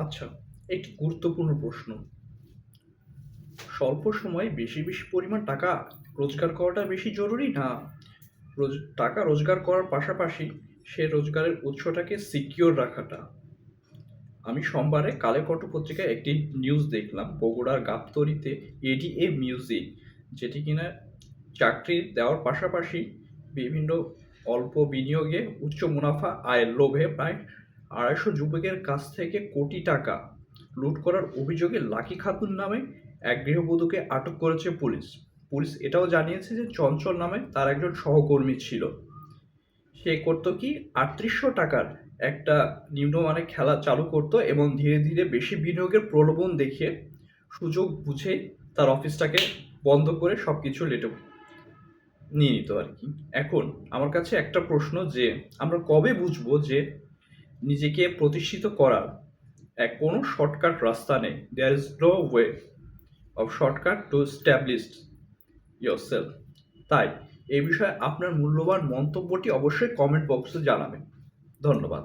আচ্ছা, একটি গুরুত্বপূর্ণ প্রশ্ন। স্বল্প সময়ে বেশি পরিমাণ টাকা রোজগার করাটা বেশি জরুরি না টাকা রোজগার করার পাশাপাশি সে রোজগারের উৎসটাকে সিকিউর রাখাটা? আমি সোমবারে কালেকণ্ঠ পত্রিকায় একটি নিউজ দেখলাম বগুড়ার গাবতলীতে এডিএ মিউজিক, যেটি কিনা চাকরি দেওয়ার পাশাপাশি বিভিন্ন অল্প বিনিয়োগে উচ্চ মুনাফা আয়ের লোভে প্রায় ২৫০ যুবকের কাছ থেকে কোটি টাকা লুট করার অভিযোগে লাকি খাতুন নামে এক গৃহবধূকে আটক করেছে পুলিশ। পুলিশ এটাও জানিয়েছে যে চঞ্চল নামে তার একজন সহকর্মী ছিল। সে করতো কি, ৩৮০০ টাকার একটা নিম্নমানের খেলা চালু করতো এবং ধীরে ধীরে বেশি বিনিয়োগের প্রলোভন দেখিয়ে সুযোগ বুঝে তার অফিসটাকে বন্ধ করে সবকিছু নিয়ে নিত আর কি। এখন আমার কাছে একটা প্রশ্ন, যে আমরা কবে বুঝবো যে নিজেকে প্রতিষ্ঠিত করার কোনো শর্টকাট রাস্তা নেই? There is no way of shortcut to establish yourself. তাই এই বিষয়ে আপনার মূল্যবান মন্তব্যটি অবশ্যই কমেন্ট বক্সে জানাবেন। ধন্যবাদ।